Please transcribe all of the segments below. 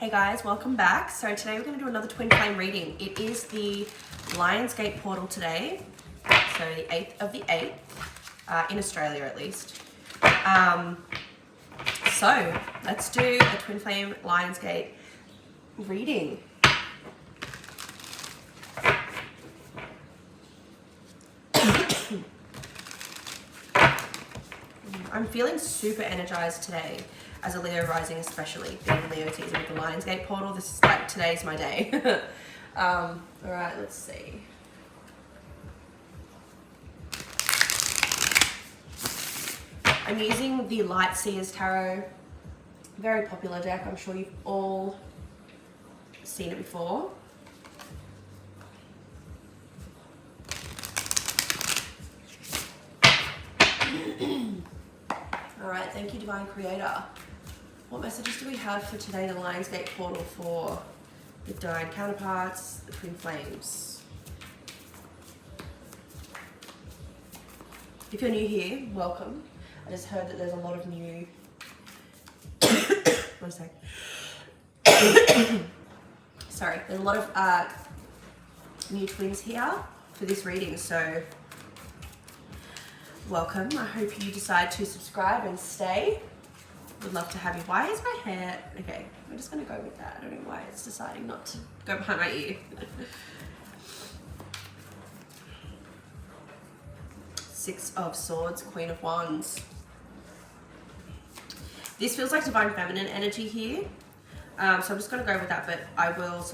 Hey guys, welcome back. So today we're going to do another twin flame reading. It is the Lionsgate portal today, so the 8th of the 8th, in Australia at least. So let's do a twin flame Lionsgate reading. I'm feeling super energized today as a Leo rising, especially being a Leo season with the Lionsgate portal. This is like, today's my day. All right, let's see. I'm using the Light Seers Tarot, very popular deck. I'm sure you've all seen it before. All right, thank you, Divine Creator. What messages do we have for today, the Lionsgate portal, for the Divine counterparts, the twin flames? If you're new here, welcome. I just heard that there's a lot of new... One sec. Sorry, there's a lot of new twins here for this reading, so welcome. I hope you decide to subscribe and stay. Would love to have you. Why is my hair... Okay, I'm just going to go with that. I don't know why it's deciding not to go behind my ear. Six of Swords, Queen of Wands. This feels like Divine Feminine energy here. So I'm just going to go with that, but I will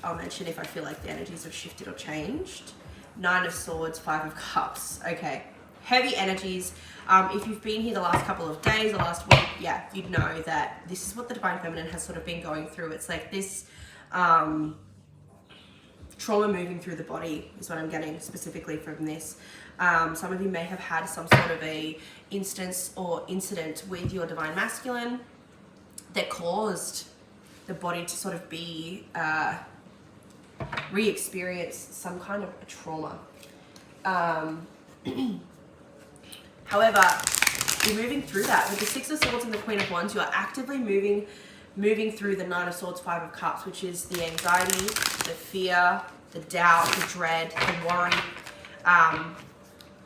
I'll mention if I feel like the energies have shifted or changed. Nine of Swords, Five of Cups. Okay. Heavy energies. If you've been here the last couple of days, the last week, yeah, you'd know that this is what the Divine Feminine has sort of been going through. It's like this trauma moving through the body is what I'm getting specifically from this. Some of you may have had some sort of a instance or incident with your Divine Masculine that caused the body to sort of be re-experience some kind of a trauma. However, you're moving through that. With the Six of Swords and the Queen of Wands, you are actively moving through the Nine of Swords, Five of Cups, which is the anxiety, the fear, the doubt, the dread, the worry,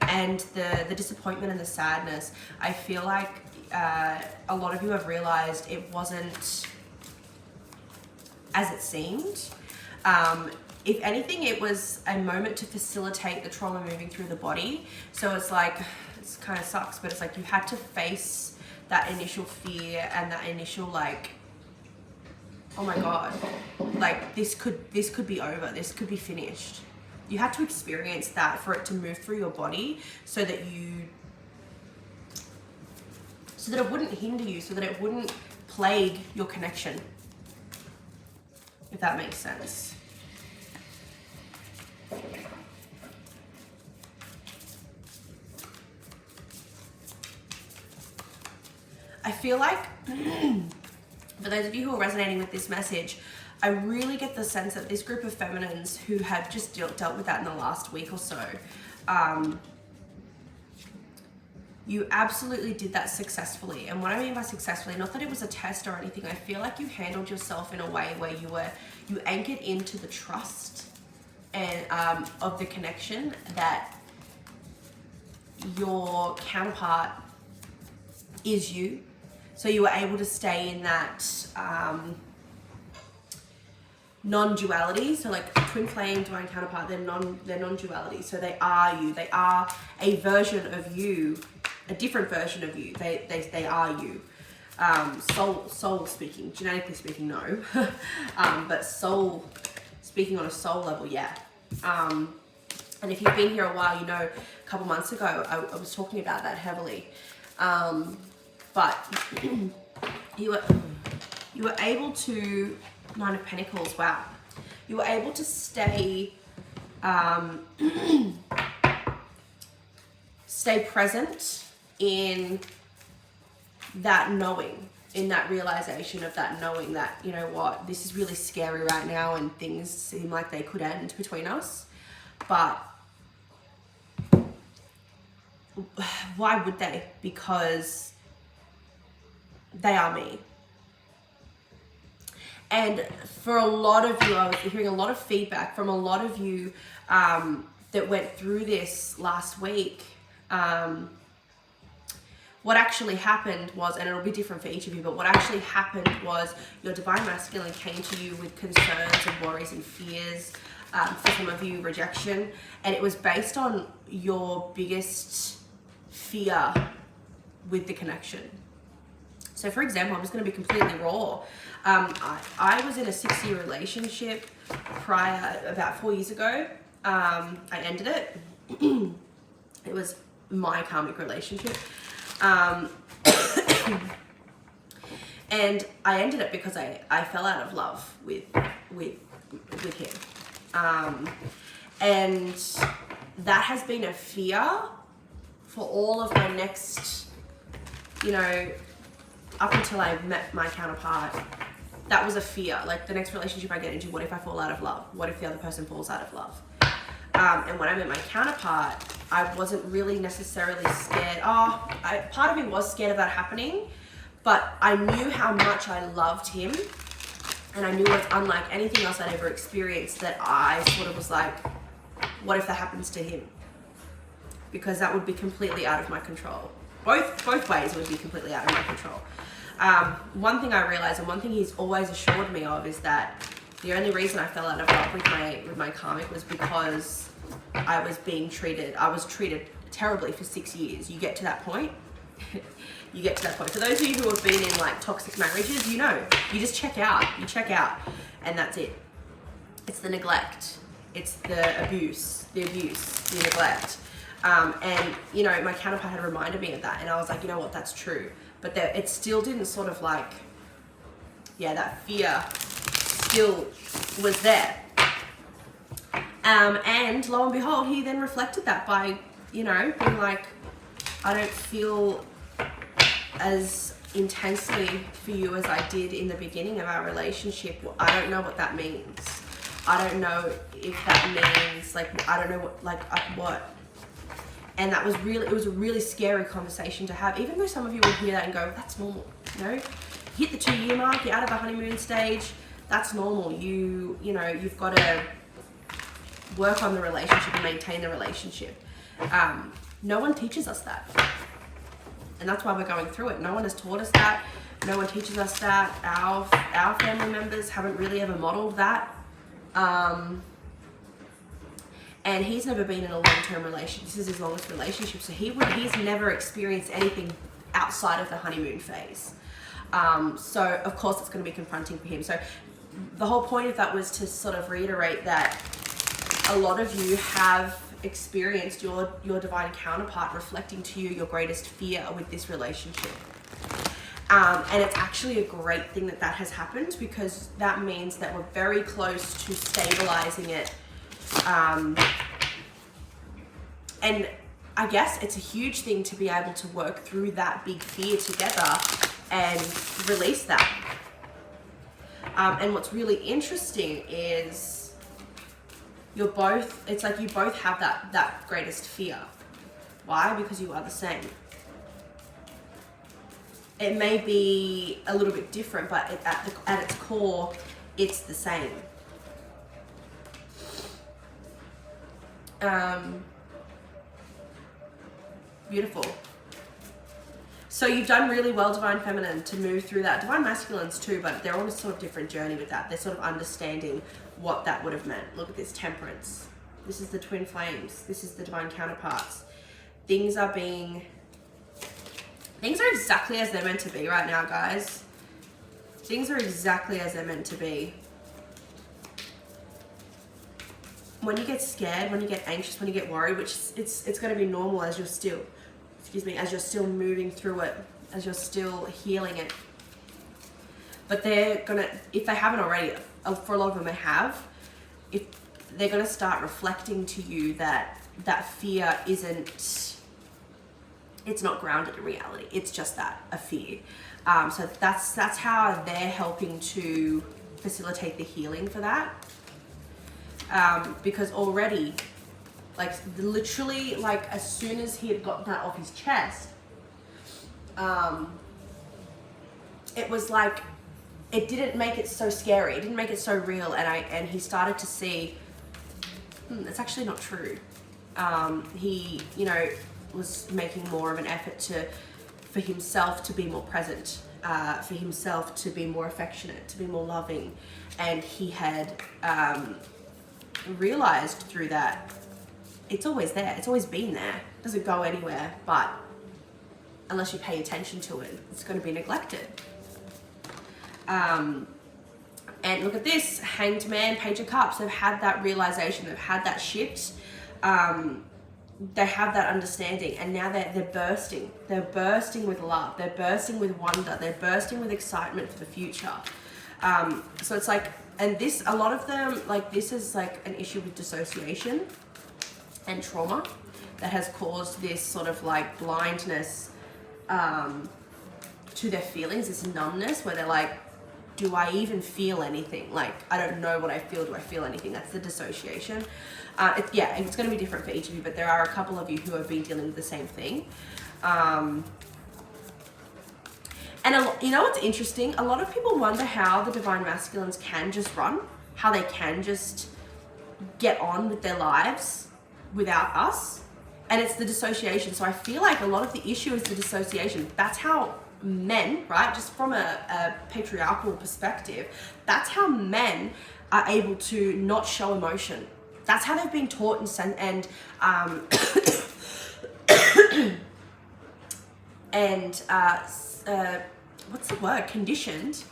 and the disappointment and the sadness. I feel like a lot of you have realized it wasn't as it seemed. If anything, it was a moment to facilitate the trauma moving through the body. So it's like, it kind of sucks, but it's like you had to face that initial fear and that initial like, oh my God, like this could be over, this could be finished. You had to experience that for it to move through your body so that it wouldn't hinder you, so that it wouldn't plague your connection, if that makes sense. I feel like, for those of you who are resonating with this message, I really get the sense that this group of feminines who have just dealt with that in the last week or so, you absolutely did that successfully. And what I mean by successfully, not that it was a test or anything, I feel like you handled yourself in a way where you anchored into the trust and of the connection that your counterpart is you. So you were able to stay in that non-duality. So like twin flame, divine counterpart, they're non-duality. So they are you. They are a version of you, a different version of you. They are you. Soul speaking, genetically speaking, no. But soul speaking on a soul level, yeah. And if you've been here a while, you know, a couple months ago, I was talking about that heavily. But you were able to, Nine of Pentacles, wow. You were able to stay present in that knowing, in that realization of that knowing that, you know what, this is really scary right now and things seem like they could end between us. But why would they? Because they are me. And for a lot of you, I was hearing a lot of feedback from a lot of you that went through this last week. What actually happened was, and it'll be different for each of you, but what actually happened was your divine masculine came to you with concerns and worries and fears, for some of you rejection, and it was based on your biggest fear with the connection. So for example, I'm just going to be completely raw. I was in a 6-year relationship prior, about 4 years ago. I ended it. It was my karmic relationship. And I ended it because I fell out of love with him. And that has been a fear for all of my next, up until I met my counterpart. That was a fear. Like, the next relationship I get into, what if I fall out of love? What if the other person falls out of love? And when I met my counterpart, I wasn't really necessarily scared. Part of me was scared of that happening, but I knew how much I loved him, and I knew it was unlike anything else I'd ever experienced, that I sort of was like, what if that happens to him? Because that would be completely out of my control. Both ways would be completely out of my control. One thing I realized, and one thing he's always assured me of, is that the only reason I fell out of love with my karmic was because I was treated terribly for 6 years. You get to that point. You get to that point. For those of you who have been in like toxic marriages, you just check out. You check out, and that's it. It's the neglect. It's the abuse, the neglect. And my counterpart had reminded me of that, and I was like, you know what, that's true. But it still didn't sort of like, that fear still was there. And lo and behold, he then reflected that by, being like, I don't feel as intensely for you as I did in the beginning of our relationship. I don't know what that means. I don't know if that means, like, I don't know what. And it was a really scary conversation to have, even though some of you will hear that and go, that's normal, hit the 2-year mark, you're out of the honeymoon stage, that's normal. You've got to work on the relationship and maintain the relationship. No one teaches us that. And that's why we're going through it. No one has taught us that. No one teaches us that. Our family members haven't really ever modeled that. And he's never been in a long-term relationship. This is his longest relationship. So he's never experienced anything outside of the honeymoon phase. So of course it's going to be confronting for him. So the whole point of that was to sort of reiterate that a lot of you have experienced your divine counterpart reflecting to you your greatest fear with this relationship. And it's actually a great thing that has happened, because that means that we're very close to stabilizing it. And I guess it's a huge thing to be able to work through that big fear together and release that. And what's really interesting is you both have that greatest fear. Why? Because you are the same. It may be a little bit different, but at its core, it's the same. Beautiful. So you've done really well, Divine Feminine, to move through that. Divine Masculines too, but they're on a sort of different journey with that. They're sort of understanding what that would have meant. Look at this, Temperance. This is the Twin Flames. This is the Divine Counterparts. Things are exactly as they're meant to be right now, guys. Things are exactly as they're meant to be. When you get scared, when you get anxious, when you get worried, which it's going to be normal as you're still moving through it, as you're still healing it. But they're going to, if they haven't already, for a lot of them they have, if they're going to start reflecting to you that fear it's not grounded in reality. It's just a fear. So that's how they're helping to facilitate the healing for that. Because already, literally, as soon as he had gotten that off his chest, it was like it didn't make it so scary. It didn't make it so real. And he started to see, it's actually not true. He, you know, was making more of an effort for himself to be more present, for himself to be more affectionate, to be more loving. And he had realized through that it's always there. It's always been there. It doesn't go anywhere, but unless you pay attention to it, it's going to be neglected. And look at this, Hanged Man, Page of Cups. They've had that realization. They've had that shift. They have that understanding, and now they're bursting. They're bursting with love. They're bursting with wonder. They're bursting with excitement for the future. So it's like, and this, a lot of them, like this is like an issue with dissociation and trauma that has caused this sort of like blindness to their feelings, this numbness where they're like, do I even feel anything? Like, I don't know what I feel. Do I feel anything? That's the dissociation. It's going to be different for each of you, but there are a couple of you who have been dealing with the same thing. And you know what's interesting? A lot of people wonder how the divine masculines can just run, how they can just get on with their lives without us. And it's the dissociation. So I feel like a lot of the issue is the dissociation. That's how men, right, just from a patriarchal perspective, that's how men are able to not show emotion. That's how they've been taught and what's the word? Conditioned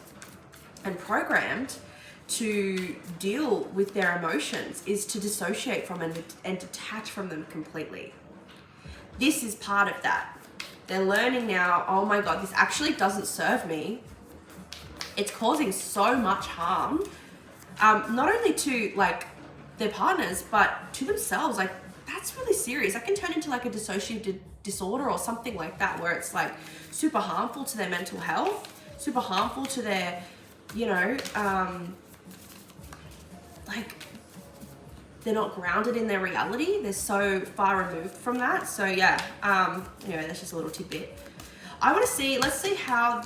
and programmed to deal with their emotions is to dissociate from them and detach from them completely. This is part of that. They're learning now, oh my God, this actually doesn't serve me. It's causing so much harm, not only to like their partners, but to themselves. Like, that's really serious. That can turn into like a dissociative disorder or something like that, where it's like super harmful to their mental health, super harmful to their, you know, like they're not grounded in their reality. They're so far removed from that. So yeah, anyway, that's just a little tidbit. I want to see, let's see how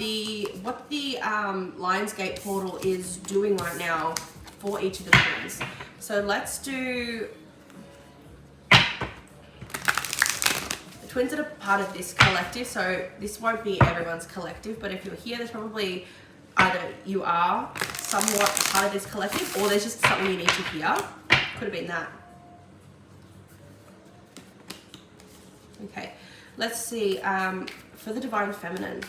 what the Lionsgate portal is doing right now for each of the twins. So let's do the twins that are part of this collective. So this won't be everyone's collective, but if you're here, there's probably either you are somewhat part of this collective or there's just something you need to hear. Could have been that. Okay, let's see. For the Divine Feminine,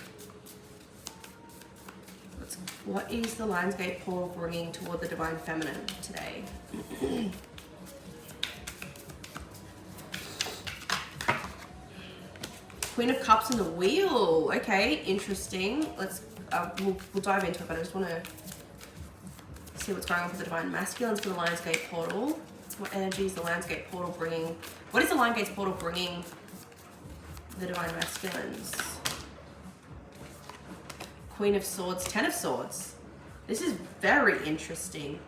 what is the Lionsgate portal bringing toward the Divine Feminine today? Queen of Cups and the Wheel. Okay, interesting. Let's we'll dive into it, but I just want to see what's going on for the Divine Masculines for the Lionsgate portal. What energy is the Lionsgate portal bringing? What is the Lionsgate portal bringing the Divine Masculines? Queen of Swords, Ten of Swords. This is very interesting.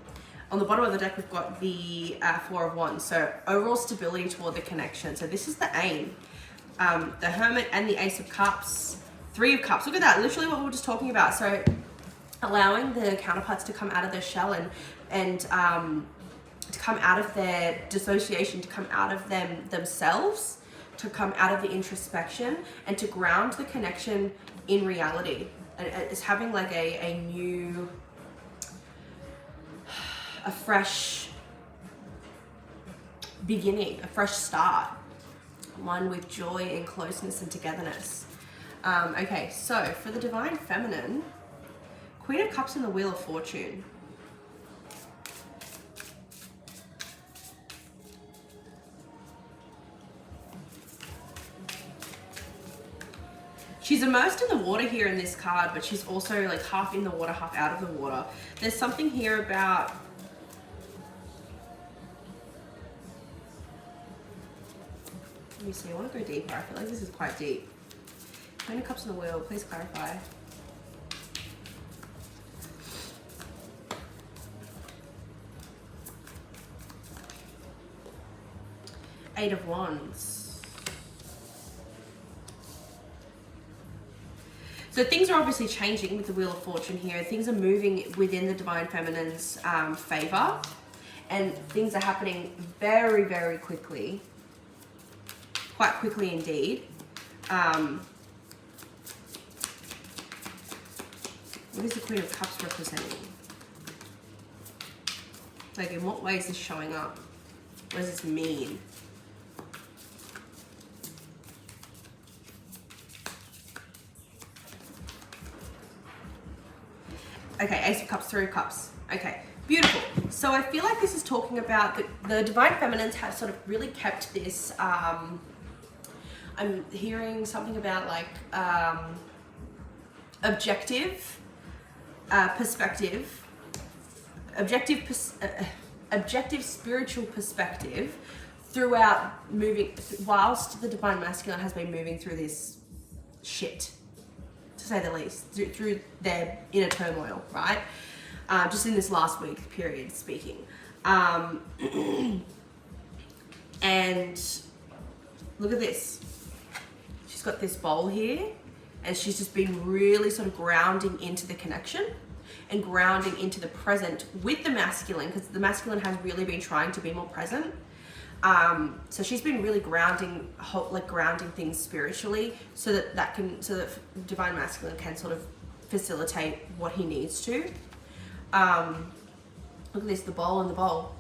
On the bottom of the deck, we've got the Four of Wands. So overall stability toward the connection. So this is the aim. The Hermit and the Ace of Cups. Three of Cups. Look at that. Literally what we were just talking about. So allowing the counterparts to come out of their shell and to come out of their dissociation, to come out of themselves, to come out of the introspection, and to ground the connection in reality. And it's having like a new, a fresh beginning, a fresh start, one with joy and closeness and togetherness. Okay, so for the Divine Feminine, Queen of Cups and the Wheel of Fortune. She's immersed in the water here in this card, but she's also like half in the water, half out of the water. There's something here about let me see, I want to go deeper. I feel like this is quite deep. Queen of Cups and the Wheel, please clarify. Eight of Wands. So things are obviously changing with the Wheel of Fortune here. Things are moving within the Divine Feminine's favor, and things are happening very, very quickly. Quite quickly indeed. What is the Queen of Cups representing? Like, in what way is this showing up? What does this mean? Okay, Ace of Cups, Three of Cups. Okay, beautiful. So I feel like this is talking about the Divine Feminines have sort of really kept this, I'm hearing something about like objective perspective, objective spiritual perspective throughout moving, whilst the Divine Masculine has been moving through this shit, to say the least, through their inner turmoil, right? Just in this last week period speaking. And look at this. She's got this bowl here, and she's just been really sort of grounding into the connection and grounding into the present with the masculine, because the masculine has really been trying to be more present. So she's been really grounding things spiritually, so that Divine Masculine can sort of facilitate what he needs to. Look at this, the bowl and the bowl.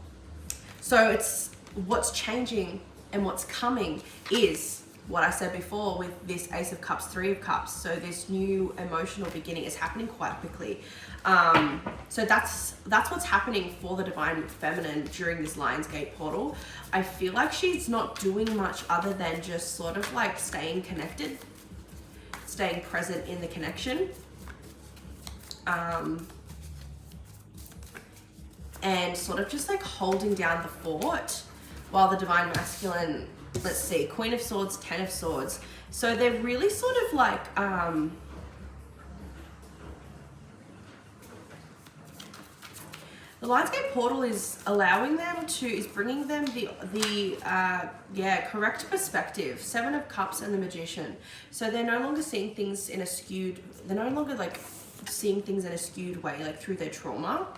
So it's what's changing and what's coming is what I said before with this Ace of Cups, Three of Cups. So this new emotional beginning is happening quite quickly. So that's what's happening for the Divine Feminine during this Lionsgate portal. I feel like she's not doing much other than just sort of like staying connected, staying present in the connection. And sort of just like holding down the fort while the Divine Masculine, let's see, Queen of Swords, Ten of Swords. So they're really sort of like, the Lionsgate portal is allowing them to, is bringing them the correct perspective. Seven of Cups and the Magician. So they're no longer seeing things in a skewed, they're no longer like seeing things in a skewed way, like through their trauma.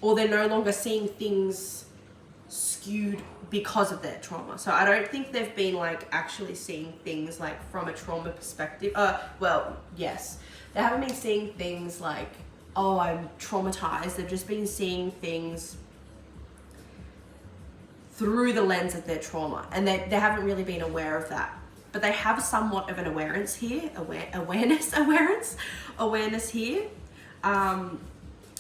Or they're no longer seeing things skewed because of their trauma. So I don't think they've been like actually seeing things like from a trauma perspective. Well, yes. They haven't been seeing things like, oh, I'm traumatized. They've just been seeing things through the lens of their trauma. And they haven't really been aware of that. But they have somewhat of an awareness here, awareness here.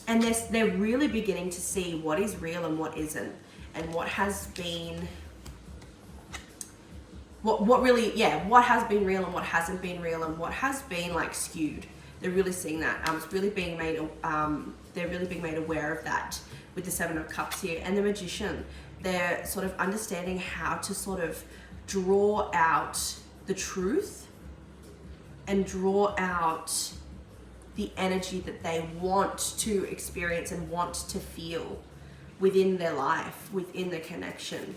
And they're really beginning to see what is real and what isn't, and what has been, what has been real and what hasn't been real, and what has been like skewed. They're really seeing that. It's really being made. They're really being made aware of that with the Seven of Cups here and the Magician. They're sort of understanding how to sort of draw out the truth and draw out the energy that they want to experience and want to feel within their life, within the connection.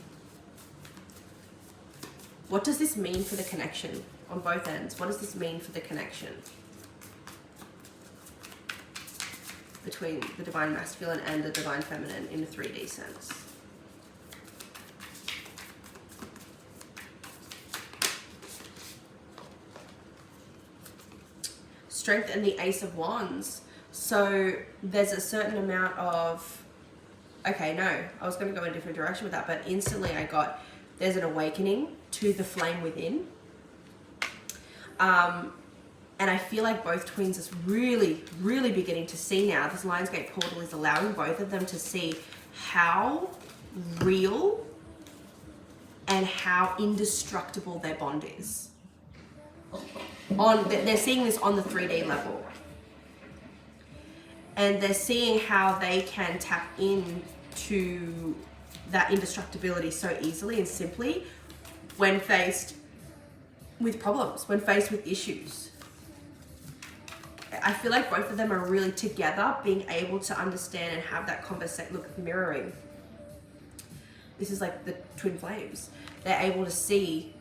What does this mean for the connection on both ends? What does this mean for the connection between the Divine Masculine and the Divine Feminine in a 3D sense? Strength and the Ace of Wands. So there's a certain amount of, okay, no, I was going to go in a different direction with that, but instantly I got, there's an awakening to the flame within. And I feel like both twins is really, really beginning to see now. This Lionsgate portal is allowing both of them to see how real and how indestructible their bond is. They're seeing this on the 3D level. And they're seeing how they can tap into that indestructibility so easily and simply when faced with problems, when faced with issues. I feel like both of them are really together, being able to understand and have that conversation. Look, mirroring. This is like the twin flames. They're able to see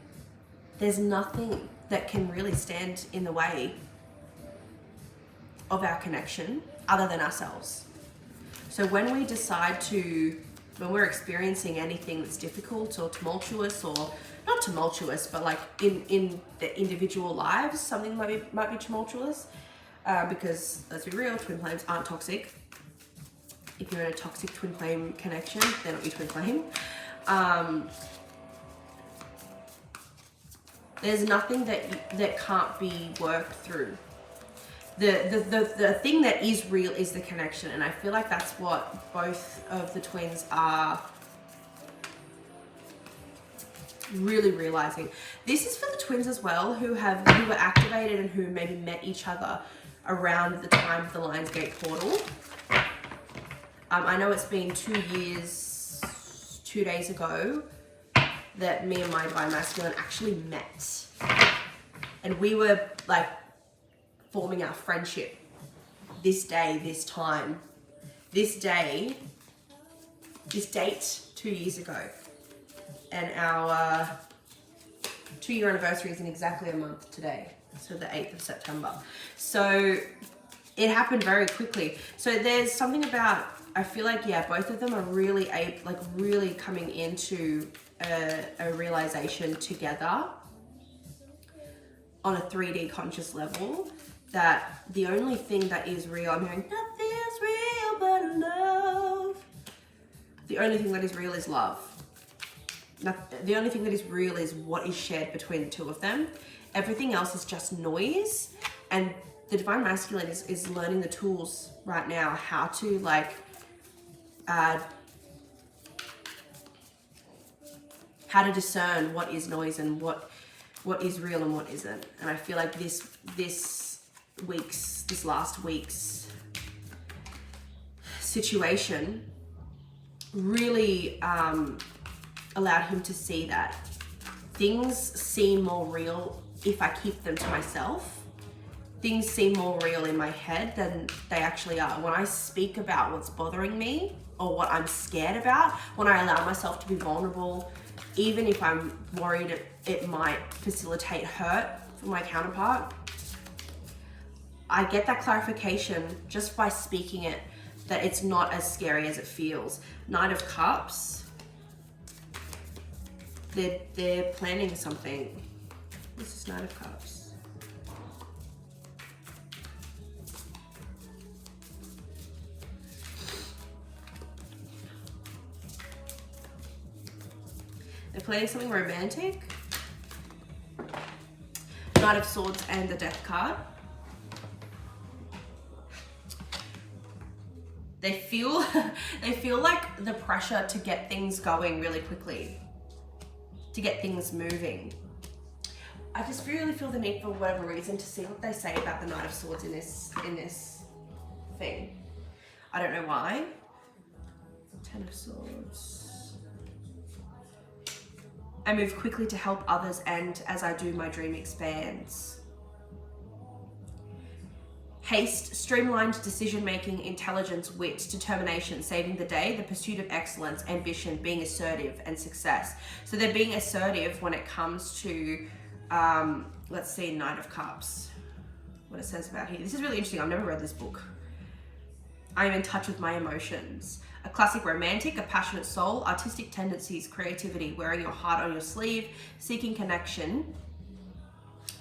there's nothing that can really stand in the way of our connection other than ourselves. So when we're experiencing anything that's difficult or tumultuous, or not tumultuous, but like in the individual lives, something might be tumultuous, because let's be real, twin flames aren't toxic. If you're in a toxic twin flame connection, they're not your twin flame. There's nothing that can't be worked through. The thing that is real is the connection, and I feel like that's what both of the twins are really realizing. This is for the twins as well, who were activated and who maybe met each other around the time of the Lionsgate portal. I know it's been 2 years, 2 days ago, that me and my divine masculine actually met, and we were like forming our friendship this day, this time, this day, this date 2 years ago. And our 2-year anniversary is in exactly a month today, so the 8th of September. So it happened very quickly. So there's something about, I feel like, yeah, both of them are really really coming into a realization together on a 3D conscious level, that the only thing that is real, I'm hearing nothing is real but love. The only thing that is real is love. The only thing that is real is what is shared between the two of them. Everything else is just noise. And the divine masculine is learning the tools right now, how to how to discern what is noise and what is real and what isn't. And I feel like this last week's situation really allowed him to see that things seem more real if I keep them to myself. Things seem more real in my head than they actually are. When I speak about what's bothering me or what I'm scared about, when I allow myself to be vulnerable, even if I'm worried it might facilitate hurt for my counterpart, I get that clarification just by speaking it, that it's not as scary as it feels. Knight of Cups, they're planning something. This is Knight of Cups. They're planning something romantic. Knight of Swords and the Death card. They feel like the pressure to get things going really quickly, to get things moving. I just really feel the need, for whatever reason, to see what they say about the Knight of Swords in this thing. I don't know why. 10 of Swords. I move quickly to help others, and as I do, my dream expands. Haste, streamlined decision-making, intelligence, wit, determination, saving the day, the pursuit of excellence, ambition, being assertive, and success. So they're being assertive when it comes to, let's see, Knight of Cups, what it says about here. This is really interesting. I've never read this book. I am in touch with my emotions. A classic romantic, a passionate soul, artistic tendencies, creativity, wearing your heart on your sleeve, seeking connection.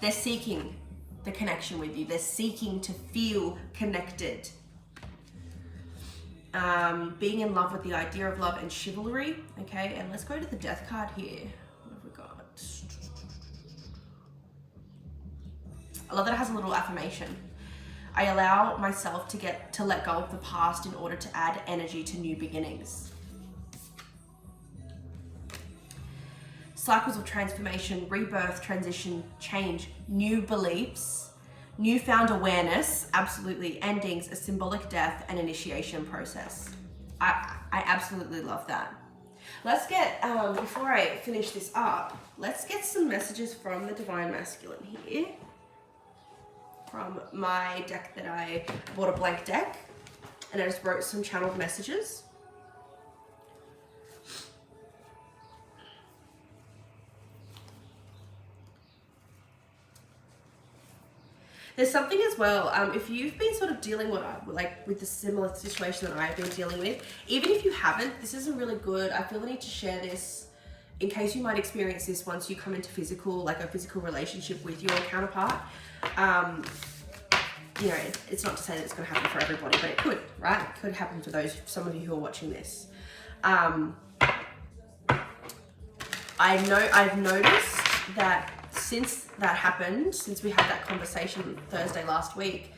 They're seeking the connection with you. They're seeking to feel connected. Being in love with the idea of love and chivalry. Okay, and let's go to the Death card here. What have we got? I love that it has a little affirmation. I allow myself to let go of the past in order to add energy to new beginnings. Cycles of transformation, rebirth, transition, change, new beliefs, newfound awareness, absolutely, endings, a symbolic death, and initiation process. I absolutely love that. Let's get, before I finish this up, let's get some messages from the Divine Masculine here. From my deck that I bought, a blank deck, and I just wrote some channeled messages. There's something as well, if you've been sort of dealing with the similar situation that I've been dealing with, even if you haven't, this isn't really good. I feel the need to share this in case you might experience this once you come into a physical relationship with your counterpart. You know, it's not to say that it's going to happen for everybody, but it could, right? It could happen for some of you who are watching this. I've noticed that since that happened, since we had that conversation Wednesday last week,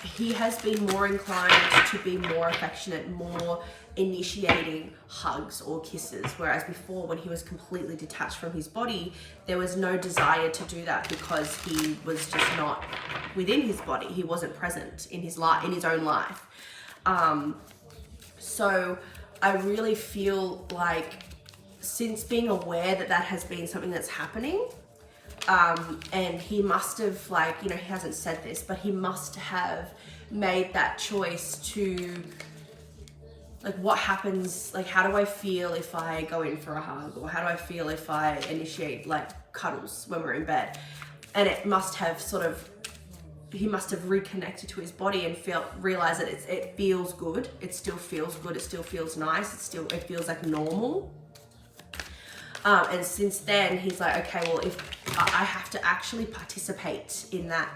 he has been more inclined to be more affectionate, more initiating hugs or kisses, whereas before, when he was completely detached from his body, there was no desire to do that because he was just not within his body. He wasn't present in his own life. So I really feel like, since being aware that that has been something that's happening, and he must have, he hasn't said this, but he must have made that choice to, what happens, how do I feel if I go in for a hug, or how do I feel if I initiate cuddles when we're in bed? And it must have he must have reconnected to his body and realized that it feels good. It still feels good. It still feels nice. It feels like normal. And since then, he's like, okay, well, if I have to actually participate in that,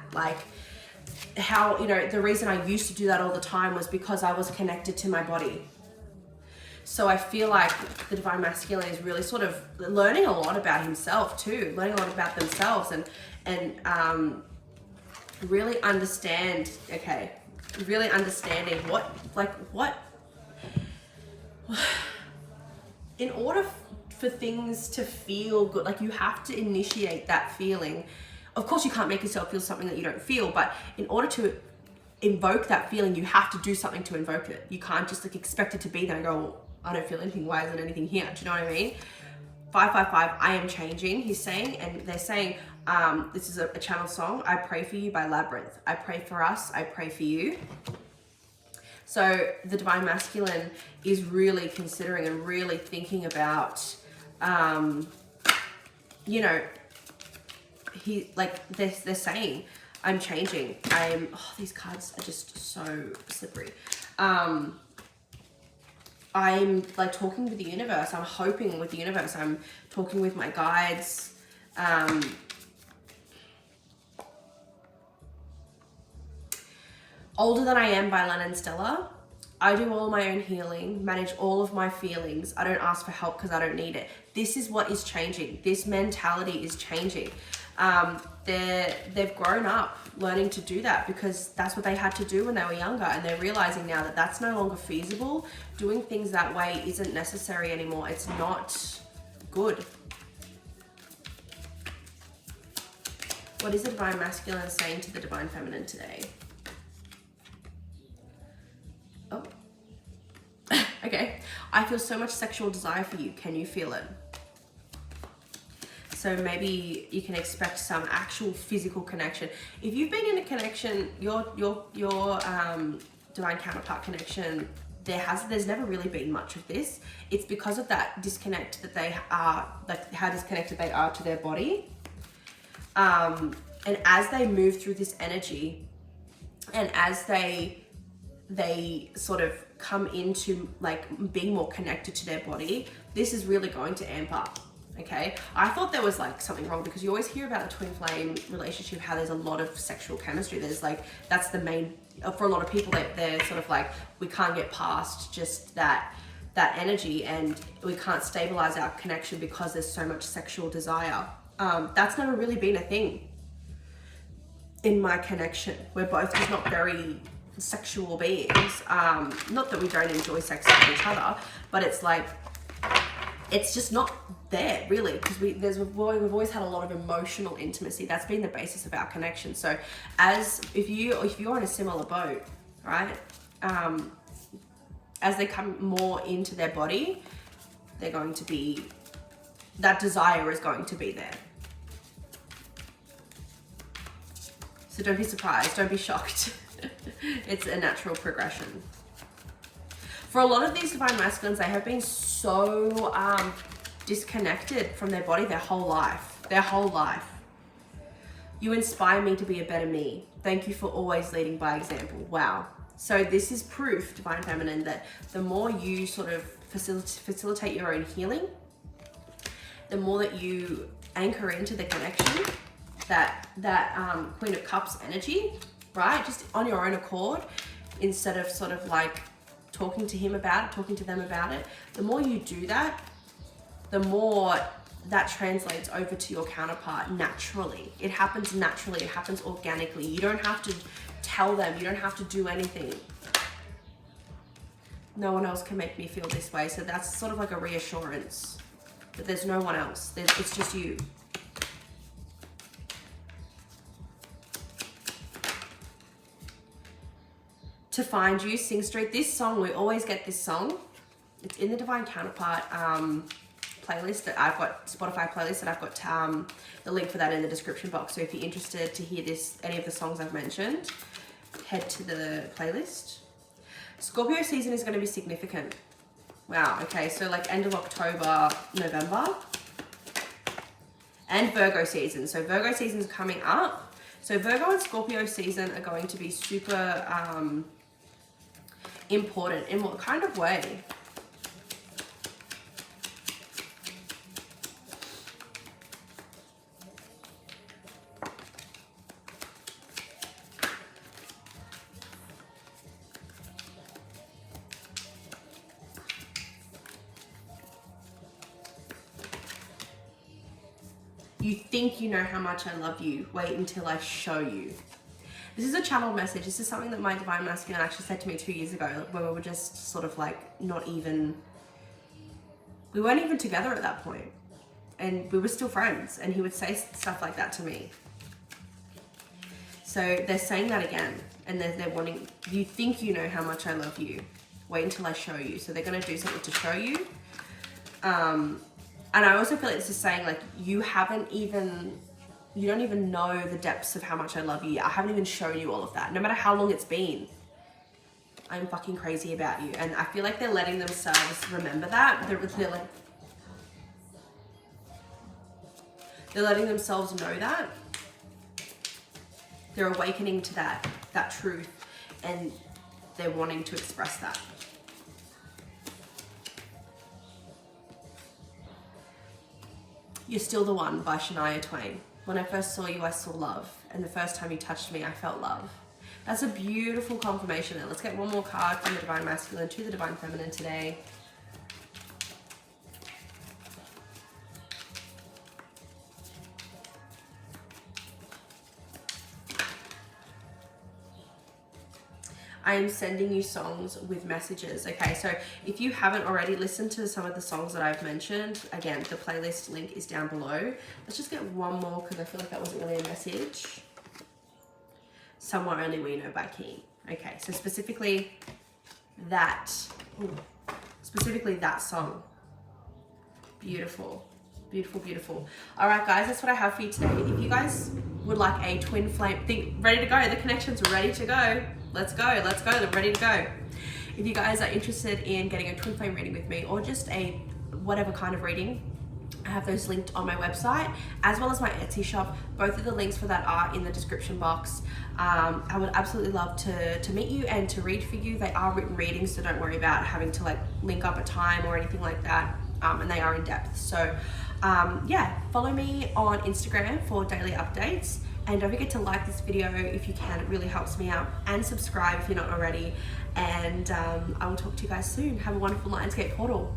the reason I used to do that all the time was because I was connected to my body. So I feel like the Divine Masculine is really sort of learning a lot about himself too, learning a lot about themselves, and really understanding what in order for things to feel good, you have to initiate that feeling. Of course, you can't make yourself feel something that you don't feel, but in order to invoke that feeling, you have to do something to invoke it. You can't just expect it to be there and go, well, I don't feel anything, why isn't anything here? Do you know what I mean? 555, I am changing, he's saying, and they're saying, this is a channel song, I Pray For You by Labyrinth. I pray for us, I pray for you. So the Divine Masculine is really considering and really thinking about, they're saying, I'm changing. These cards are just so slippery. I'm talking with the universe. I'm hoping with the universe. I'm talking with my guides. Older Than I Am by Lennon Stella. I do all my own healing, manage all of my feelings. I don't ask for help because I don't need it. This is what is changing. This mentality is changing. They've grown up learning to do that because that's what they had to do when they were younger, and they're realizing now that that's no longer feasible. Doing things that way isn't necessary anymore. It's not good. What is the Divine Masculine saying to the Divine Feminine today? Oh. Okay. I feel so much sexual desire for you. Can you feel it? So maybe you can expect some actual physical connection. If you've been in a connection, your divine counterpart connection, there's never really been much of this. It's because of that disconnect that they are, how disconnected they are to their body. And as they move through this energy, and as they sort of come into being more connected to their body, this is really going to amp up. Okay, I thought there was something wrong because you always hear about the twin flame relationship, how there's a lot of sexual chemistry. There's that's the main, for a lot of people, they're sort of we can't get past just that energy, and we can't stabilize our connection because there's so much sexual desire. That's never really been a thing in my connection. We're both just not very sexual beings. Not that we don't enjoy sex with each other, but it's just not there really, because we've always had a lot of emotional intimacy. That's been the basis of our connection. So if you're in a similar boat, right, as they come more into their body, they're going to be, that desire is going to be there. So don't be surprised, don't be shocked. It's a natural progression. For a lot of these Divine Masculines, they have been so disconnected from their body their whole life. You inspire me to be a better me. Thank you for always leading by example. Wow. So this is proof, Divine Feminine, that the more you sort of facilitate your own healing, the more that you anchor into the connection, that Queen of Cups energy, right? Just on your own accord, instead of sort of like talking to him about it, talking to them about it. The more you do that, the more that translates over to your counterpart naturally. It happens naturally, it happens organically. You don't have to tell them, you don't have to do anything. No one else can make me feel this way. So that's sort of like a reassurance that there's no one else. It's just you. To Find You, Sing Street. This song, we always get this song. It's in the Divine Counterpart playlist that I've got, Spotify playlist that I've got the link for that in the description box. So if you're interested to hear this, any of the songs I've mentioned, head to the playlist. Scorpio season is going to be significant. Wow, okay, so like end of October, November. And Virgo season. So Virgo season is coming up. So Virgo and Scorpio season are going to be super important. In what kind of way? You think you know how much I love you. Wait until I show you. This is a channeled message. This is something that my Divine Masculine actually said to me 2 years ago, when we were just sort of like we weren't even together at that point. And we were still friends. And he would say stuff like that to me. So they're saying that again. And they're wanting, you think you know how much I love you. Wait until I show you. So they're going to do something to show you. And I also feel like this is saying like, you don't even know the depths of how much I love you. I haven't even shown you all of that. No matter how long it's been, I'm fucking crazy about you. And I feel like they're letting themselves remember that. They're letting themselves know that. They're awakening to that truth, and they're wanting to express that. You're Still the One by Shania Twain. When I first saw you, I saw love. And the first time you touched me, I felt love. That's a beautiful confirmation. And let's get one more card from the Divine Masculine to the Divine Feminine today. I am sending you songs with messages. Okay, so if you haven't already listened to some of the songs that I've mentioned, again, the playlist link is down below. Let's just get one more because I feel like that wasn't really a message. Somewhere Only We Know by Keen. Okay, so specifically that song. Beautiful. Beautiful, beautiful. All right, guys, that's what I have for you today. If you guys would like a twin flame, ready to go. The connection's ready to go. Let's go. They're ready to go. If you guys are interested in getting a twin flame reading with me, or just a whatever kind of reading, I have those linked on my website, as well as my Etsy shop. Both of the links for that are in the description box. I would absolutely love to meet you and to read for you. They are written readings, so don't worry about having to like link up a time or anything like that. And they are in depth. So yeah, follow me on Instagram for daily updates. And don't forget to like this video if you can, it really helps me out. And subscribe if you're not already. And I will talk to you guys soon. Have a wonderful Lionsgate portal.